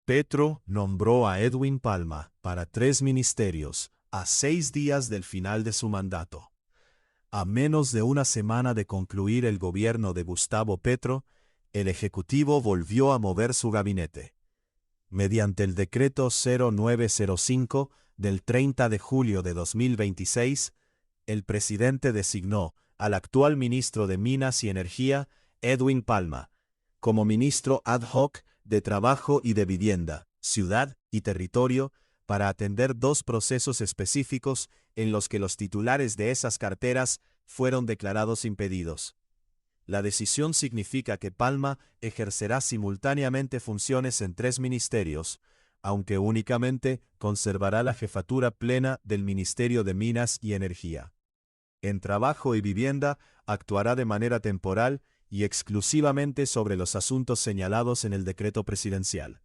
Petro nombró a Edwin Palma para 3 ministerios a 6 días del final de su mandato. A menos de una semana de concluir el gobierno de Gustavo Petro, el Ejecutivo volvió a mover su gabinete. Mediante el decreto 0905 del 30 de julio de 2026, el presidente designó al actual ministro de Minas y Energía, Edwin Palma, como ministro ad hoc de Trabajo y de Vivienda, Ciudad y Territorio, para atender 2 procesos específicos en los que los titulares de esas carteras fueron declarados impedidos. La decisión significa que Palma ejercerá simultáneamente funciones en 3 ministerios, aunque únicamente conservará la jefatura plena del Ministerio de Minas y Energía. En Trabajo y Vivienda actuará de manera temporal y exclusivamente sobre los asuntos señalados en el decreto presidencial.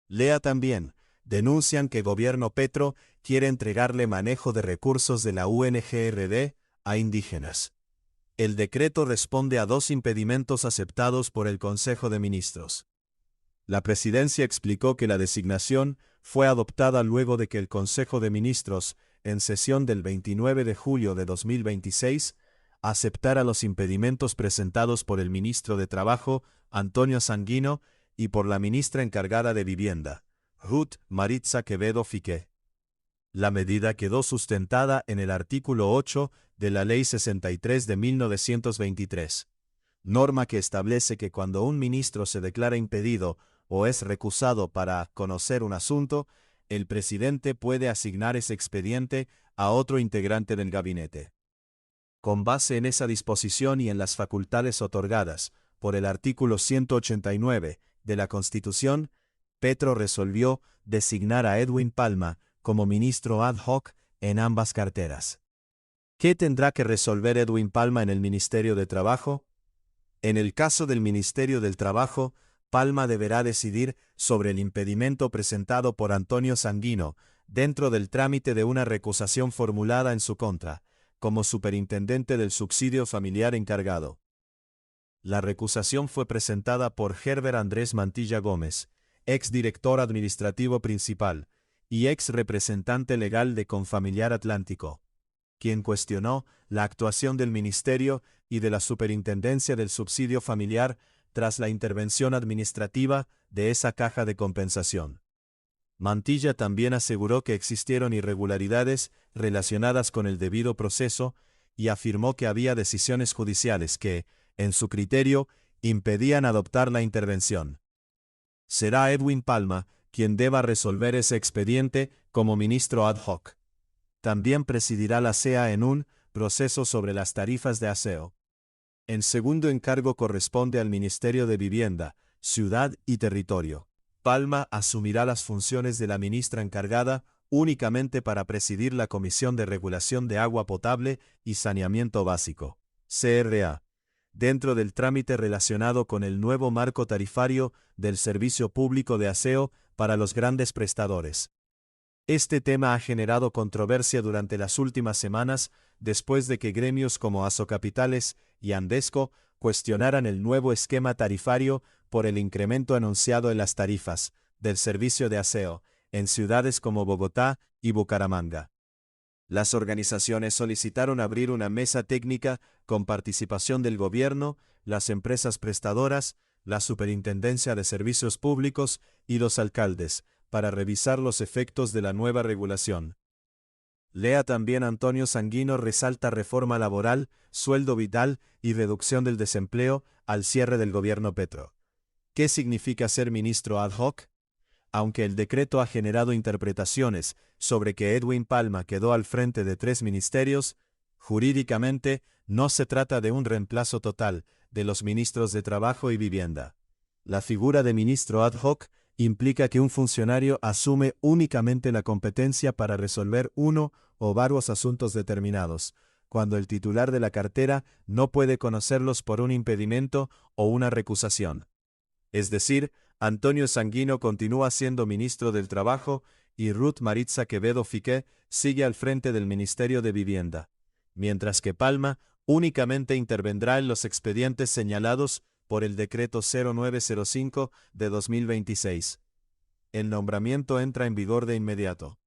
Lea también: denuncian que Gobierno Petro quiere entregarle manejo de recursos de la UNGRD a indígenas. El decreto responde a 2 impedimentos aceptados por el Consejo de Ministros. La presidencia explicó que la designación fue adoptada luego de que el Consejo de Ministros, en sesión del 29 de julio de 2026, aceptara los impedimentos presentados por el ministro de Trabajo, Antonio Sanguino, y por la ministra encargada de Vivienda, Ruth Maritza Quevedo Fiqué. La medida quedó sustentada en el artículo 8 de la Ley 63 de 1923, norma que establece que cuando un ministro se declara impedido o es recusado para conocer un asunto, el presidente puede asignar ese expediente a otro integrante del gabinete. Con base en esa disposición y en las facultades otorgadas por el artículo 189 de la Constitución, Petro resolvió designar a Edwin Palma como ministro ad hoc en ambas carteras. ¿Qué tendrá que resolver Edwin Palma en el Ministerio de Trabajo? En el caso del Ministerio del Trabajo, Palma deberá decidir sobre el impedimento presentado por Antonio Sanguino dentro del trámite de una recusación formulada en su contra, como superintendente del subsidio familiar encargado. La recusación fue presentada por Herbert Andrés Mantilla Gómez, ex director administrativo principal y ex representante legal de Confamiliar Atlántico, quien cuestionó la actuación del Ministerio y de la Superintendencia del Subsidio Familiar tras la intervención administrativa de esa caja de compensación. Mantilla también aseguró que existieron irregularidades relacionadas con el debido proceso y afirmó que había decisiones judiciales que, en su criterio, impedían adoptar la intervención. Será Edwin Palma quien deba resolver ese expediente como ministro ad hoc. También presidirá la SEA en un proceso sobre las tarifas de aseo. En segundo encargo corresponde al Ministerio de Vivienda, Ciudad y Territorio. Palma asumirá las funciones de la ministra encargada únicamente para presidir la Comisión de Regulación de Agua Potable y Saneamiento Básico, CRA, dentro del trámite relacionado con el nuevo marco tarifario del Servicio Público de Aseo para los grandes prestadores. Este tema ha generado controversia durante las últimas semanas después de que gremios como Asocapitales y Andesco cuestionaran el nuevo esquema tarifario por el incremento anunciado en las tarifas del servicio de aseo en ciudades como Bogotá y Bucaramanga. Las organizaciones solicitaron abrir una mesa técnica con participación del gobierno, las empresas prestadoras, la Superintendencia de Servicios Públicos y los alcaldes, para revisar los efectos de la nueva regulación. Lea también: Antonio Sanguino resalta reforma laboral, sueldo vital y reducción del desempleo al cierre del gobierno Petro. ¿Qué significa ser ministro ad hoc? Aunque el decreto ha generado interpretaciones sobre que Edwin Palma quedó al frente de 3 ministerios, jurídicamente no se trata de un reemplazo total de los ministros de Trabajo y Vivienda. La figura de ministro ad hoc implica que un funcionario asume únicamente la competencia para resolver uno o varios asuntos determinados, cuando el titular de la cartera no puede conocerlos por un impedimento o una recusación. Es decir, Antonio Sanguino continúa siendo ministro del Trabajo y Ruth Maritza Quevedo Fiqué sigue al frente del Ministerio de Vivienda, mientras que Palma únicamente intervendrá en los expedientes señalados por el decreto 0905 de 2026. el nombramiento entra en vigor de inmediato.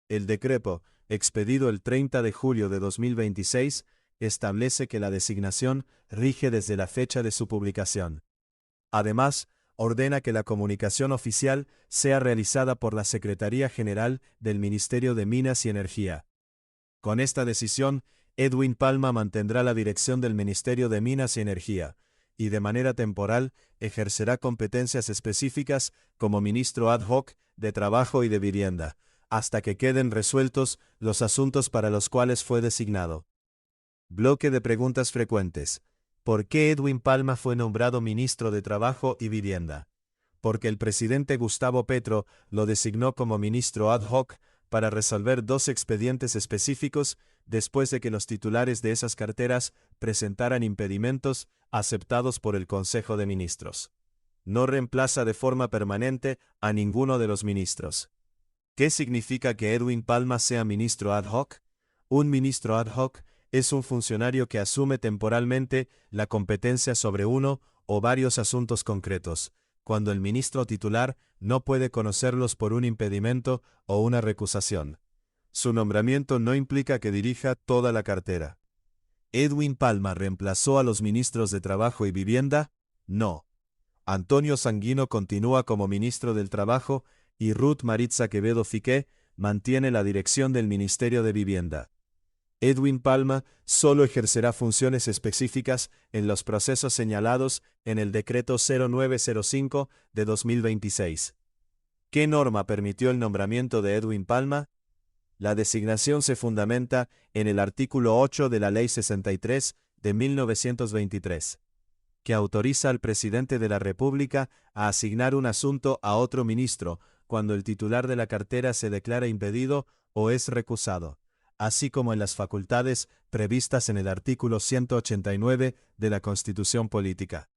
El decreto, expedido el 30 de julio de 2026, establece que la designación rige desde la fecha de su publicación. Además, ordena que la comunicación oficial sea realizada por la Secretaría General del Ministerio de Minas y Energía. Con esta decisión, Edwin Palma mantendrá la dirección del Ministerio de Minas y Energía, y de manera temporal ejercerá competencias específicas como ministro ad hoc de Trabajo y de Vivienda, hasta que queden resueltos los asuntos para los cuales fue designado. Bloque de preguntas frecuentes. ¿Por qué Edwin Palma fue nombrado ministro de Trabajo y Vivienda? Porque el presidente Gustavo Petro lo designó como ministro ad hoc para resolver dos expedientes específicos después de que los titulares de esas carteras presentaran impedimentos aceptados por el Consejo de Ministros. No reemplaza de forma permanente a ninguno de los ministros. ¿Qué significa que Edwin Palma sea ministro ad hoc? Un ministro ad hoc es un funcionario que asume temporalmente la competencia sobre uno o varios asuntos concretos, cuando el ministro titular no puede conocerlos por un impedimento o una recusación. Su nombramiento no implica que dirija toda la cartera. ¿Edwin Palma reemplazó a los ministros de Trabajo y Vivienda? No. Antonio Sanguino continúa como ministro del Trabajo y Ruth Maritza Quevedo Fiqué mantiene la dirección del Ministerio de Vivienda. Edwin Palma solo ejercerá funciones específicas en los procesos señalados en el Decreto 0905 de 2026. ¿Qué norma permitió el nombramiento de Edwin Palma? La designación se fundamenta en el artículo 8 de la Ley 63 de 1923, que autoriza al presidente de la República a asignar un asunto a otro ministro cuando el titular de la cartera se declara impedido o es recusado, así como en las facultades previstas en el artículo 189 de la Constitución Política.